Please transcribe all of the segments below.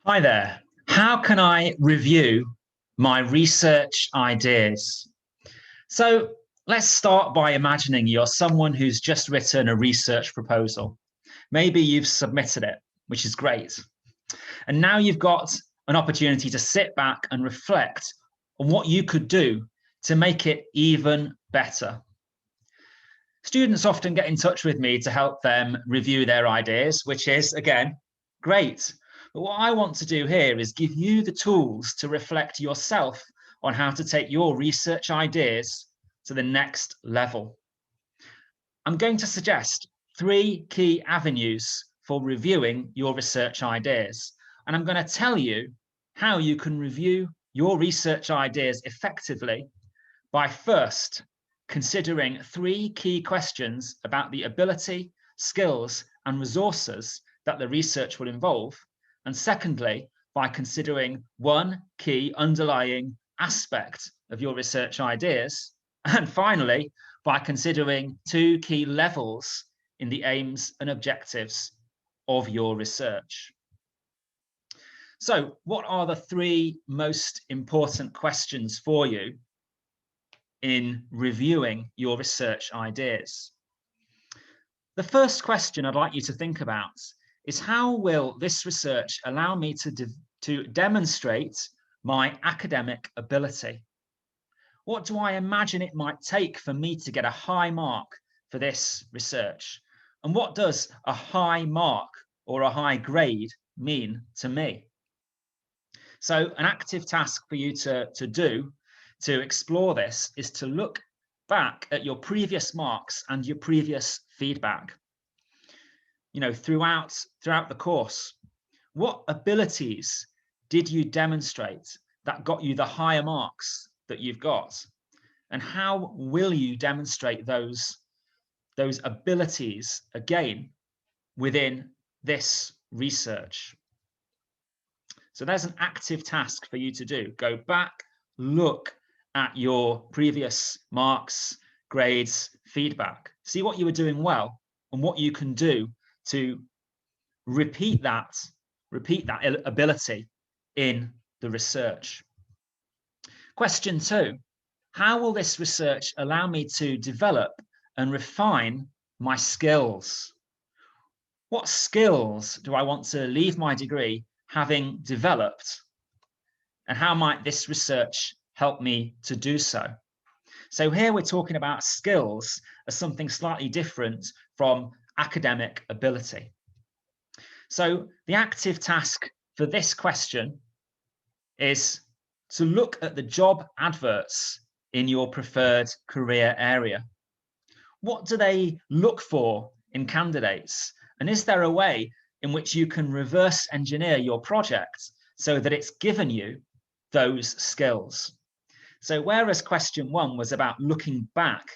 Hi there. How can I review my research ideas? So let's start by imagining you're someone who's just written a research proposal. Maybe you've submitted it, which is great. And now you've got an opportunity to sit back and reflect on what you could do to make it even better. Students often get in touch with me to help them review their ideas, which is, again, great. But what I want to do here is give you the tools to reflect yourself on how to take your research ideas to the next level. I'm going to suggest 3 key avenues for reviewing your research ideas. And I'm going to tell you how you can review your research ideas effectively by first considering 3 key questions about the ability, skills, and resources that the research will involve. And secondly, by considering 1 key underlying aspect of your research ideas. And finally, by considering 2 key levels in the aims and objectives of your research. So, what are the 3 most important questions for you in reviewing your research ideas? The first question I'd like you to think about is, how will this research allow me to demonstrate my academic ability? What do I imagine it might take for me to get a high mark for this research? And what does a high mark or a high grade mean to me? So an active task for you to do to explore this is to look back at your previous marks and your previous feedback. Throughout the course, what abilities did you demonstrate that got you the higher marks that you've got? And how will you demonstrate those abilities again within this research? So there's an active task for you to do. Go back, look at your previous marks, grades, feedback. See what you were doing well and what you can do to repeat that ability in the research. Question 2, how will this research allow me to develop and refine my skills? What skills do I want to leave my degree having developed? And how might this research help me to do so? So here we're talking about skills as something slightly different from academic ability. So the active task for this question is to look at the job adverts in your preferred career area. What do they look for in candidates? And is there a way in which you can reverse engineer your project so that it's given you those skills? So whereas question 1 was about looking back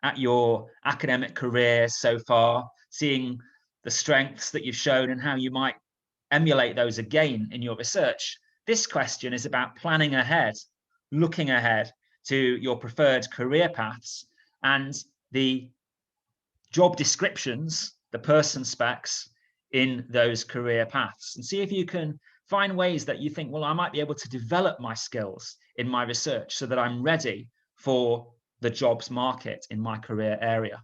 at your academic career so far, seeing the strengths that you've shown and how you might emulate those again in your research, this question is about planning ahead, looking ahead to your preferred career paths and the job descriptions, the person specs in those career paths, and see if you can find ways that you think, well, I might be able to develop my skills in my research so that I'm ready for the jobs market in my career area.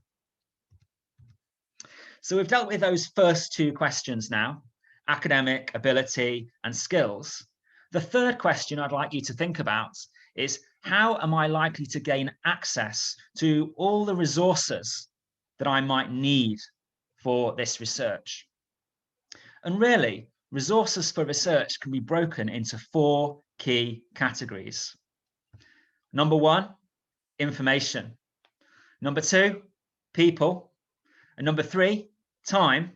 So we've dealt with those first 2 questions now, academic ability and skills. The third question I'd like you to think about is, how am I likely to gain access to all the resources that I might need for this research? And really, resources for research can be broken into 4 key categories. Number 1, information. Number 2, people. And number 3, time.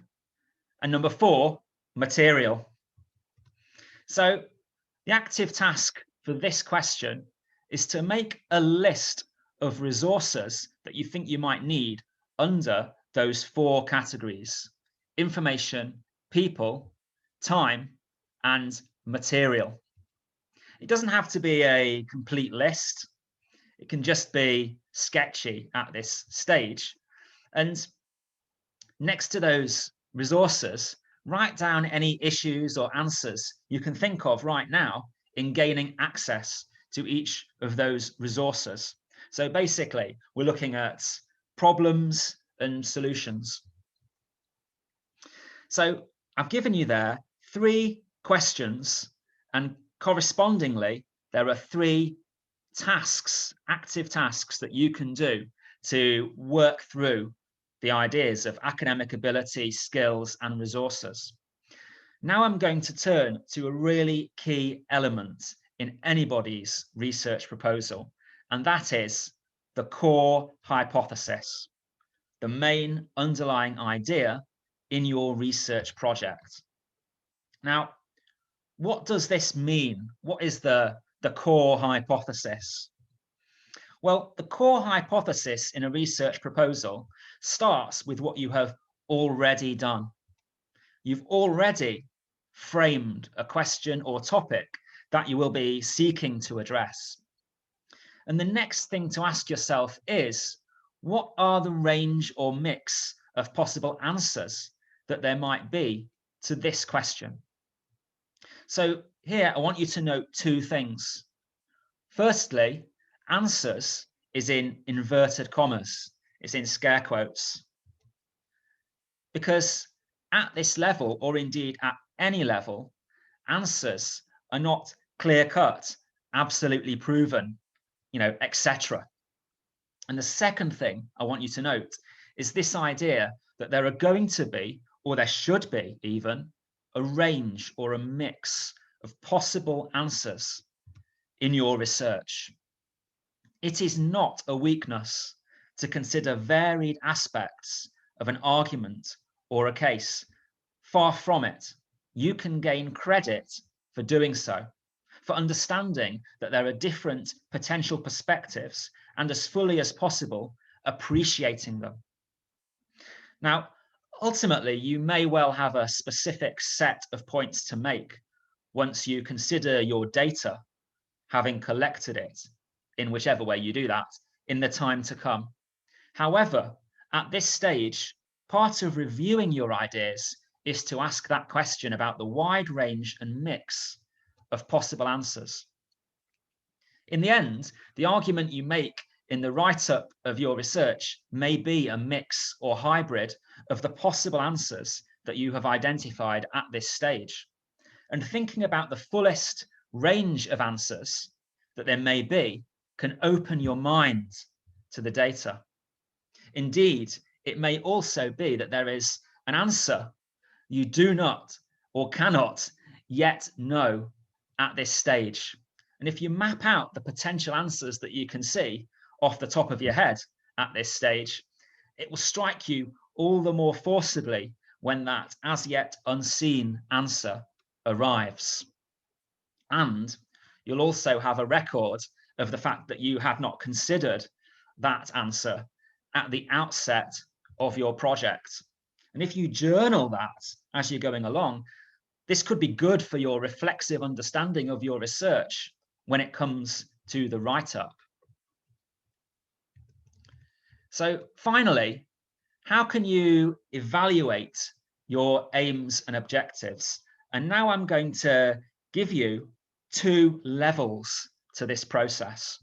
And number 4, material. So the active task for this question is to make a list of resources that you think you might need under those 4 categories: information, people, time, and material. It doesn't have to be a complete list. It can just be sketchy at this stage. And next to those resources, Write down any issues or answers you can think of right now in gaining access to each of those resources. So basically, we're looking at problems and solutions. So I've given you there 3 questions, and correspondingly, there are 3 tasks, active tasks that you can do to work through the ideas of academic ability, skills, and resources. Now I'm going to turn to a really key element in anybody's research proposal, and that is the core hypothesis, the main underlying idea in your research project. Now, what does this mean? What is the core hypothesis? Well, the core hypothesis in a research proposal starts with what you have already done. You've already framed a question or topic that you will be seeking to address. And the next thing to ask yourself is, what are the range or mix of possible answers that there might be to this question? So here, I want you to note 2 things. Firstly, answers is in inverted commas. It's in scare quotes. Because at this level, or indeed at any level, answers are not clear-cut, absolutely proven, etc. And the second thing I want you to note is this idea that there are going to be, or there should be even, a range or a mix of possible answers in your research. It is not a weakness to consider varied aspects of an argument or a case. Far from it. You can gain credit for doing so, for understanding that there are different potential perspectives and, as fully as possible, appreciating them. Now, ultimately, you may well have a specific set of points to make once you consider your data, having collected it, in whichever way you do that, in the time to come. However, at this stage, part of reviewing your ideas is to ask that question about the wide range and mix of possible answers. In the end, the argument you make in the write-up of your research may be a mix or hybrid of the possible answers that you have identified at this stage. And thinking about the fullest range of answers that there may be can open your mind to the data. Indeed, it may also be that there is an answer you do not or cannot yet know at this stage. And if you map out the potential answers that you can see off the top of your head at this stage, it will strike you all the more forcibly when that as yet unseen answer arrives. And you'll also have a record of the fact that you had not considered that answer at the outset of your project. And if you journal that as you're going along, this could be good for your reflexive understanding of your research when it comes to the write-up. So finally, how can you evaluate your aims and objectives? And now I'm going to give you 2 levels to this process.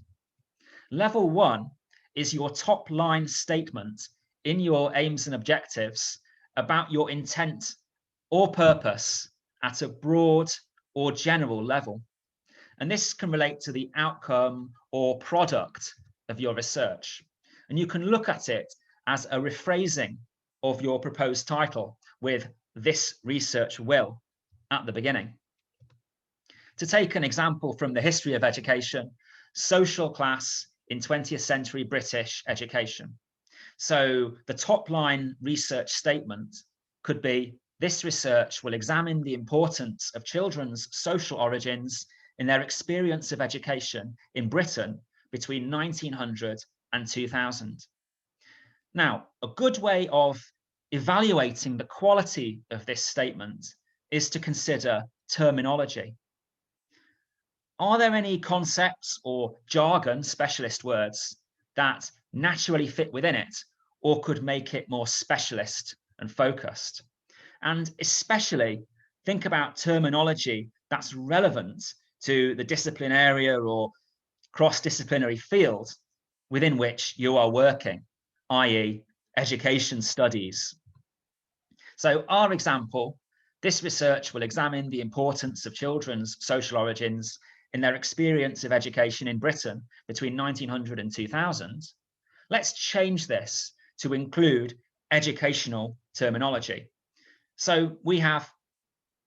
Level 1 is your top line statement in your aims and objectives about your intent or purpose at a broad or general level. And this can relate to the outcome or product of your research. And you can look at it as a rephrasing of your proposed title with "this research will" at the beginning. To take an example from the history of education, social class in 20th century British education. So the top line research statement could be, "This research will examine the importance of children's social origins in their experience of education in Britain between 1900 and 2000. Now, a good way of evaluating the quality of this statement is to consider terminology. Are there any concepts or jargon, specialist words, that naturally fit within it or could make it more specialist and focused? and especially think about terminology that's relevant to the discipline area or cross-disciplinary field within which you are working, i.e. education studies. So our example, this research will examine the importance of children's social origins in their experience of education in Britain between 1900 and 2000. Let's change this to include educational terminology. So we have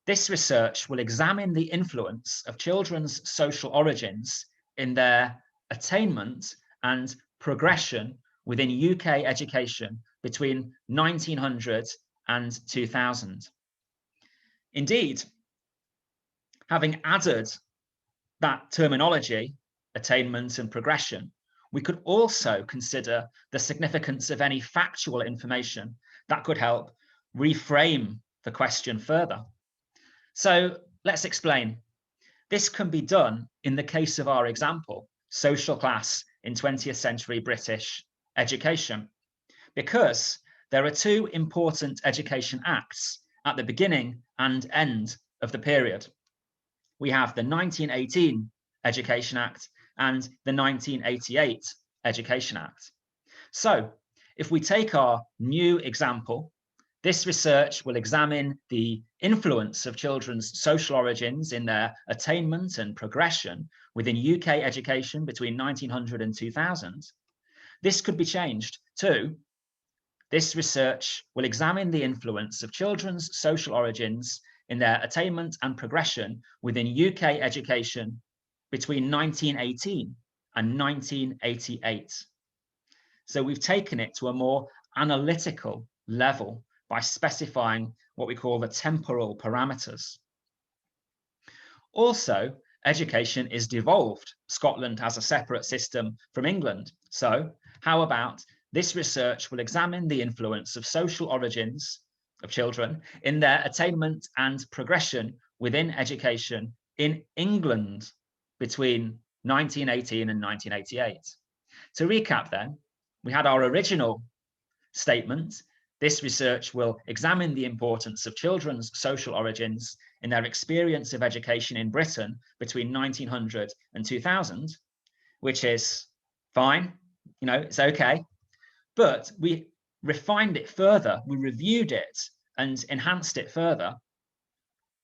this research will examine the influence of children's social origins in their attainment and progression within UK education between 1900 and 2000. Indeed, having added that terminology, attainment and progression, we could also consider the significance of any factual information that could help reframe the question further. So let's explain. This can be done in the case of our example, social class in 20th century British education, because there are two important education acts at the beginning and end of the period. We have the 1918 Education Act and the 1988 Education Act. So if we take our new example, this research will examine the influence of children's social origins in their attainment and progression within UK education between 1900 and 2000. This could be changed to, this research will examine the influence of children's social origins in their attainment and progression within UK education between 1918 and 1988. So we've taken it to a more analytical level by specifying what we call the temporal parameters. Also, education is devolved. Scotland has a separate system from England. So how about this research will examine the influence of social origins of children in their attainment and progression within education in England between 1918 and 1988. To recap then, we had our original statement. This research will examine the importance of children's social origins in their experience of education in Britain between 1900 and 2000, which is fine, you know, it's okay. But we refined it further, we reviewed it and enhanced it further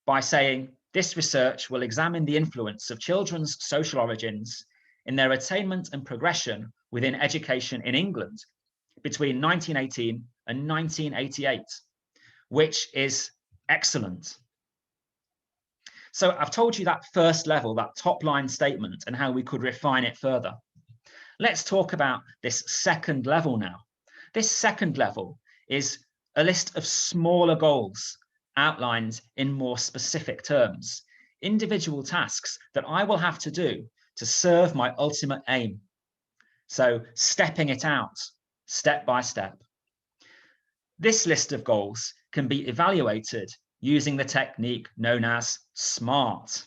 by saying this research will examine the influence of children's social origins in their attainment and progression within education in England between 1918 and 1988, which is excellent. So I've told you that first level, that top line statement, and how we could refine it further. Let's talk about this second level now. This second level is a list of smaller goals outlined in more specific terms, individual tasks that I will have to do to serve my ultimate aim. So stepping it out step by step. This list of goals can be evaluated using the technique known as SMART.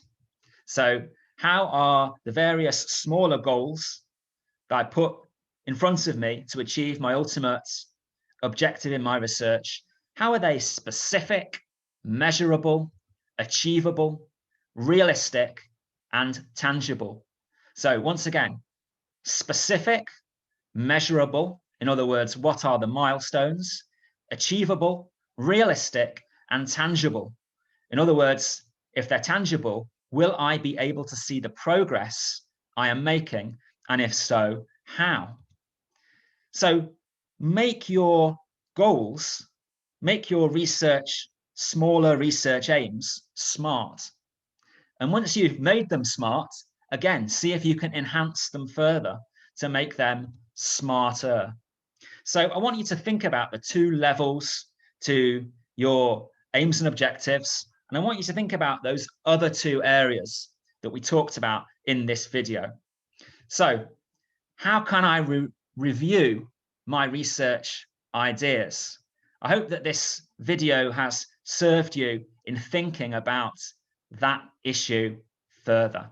So how are the various smaller goals that I put in front of me to achieve my ultimate objective in my research, how are they specific, measurable, achievable, realistic, and tangible? So once again, specific, measurable, in other words, what are the milestones? Achievable, realistic, and tangible. In other words, if they're tangible, will I be able to see the progress I am making? And if so, how? So make your goals, make your research, smaller research aims SMART. And once you've made them SMART, again, see if you can enhance them further to make them smarter. So I want you to think about the two levels to your aims and objectives. And I want you to think about those other two areas that we talked about in this video. So how can I review my research ideas? I hope that this video has served you in thinking about that issue further.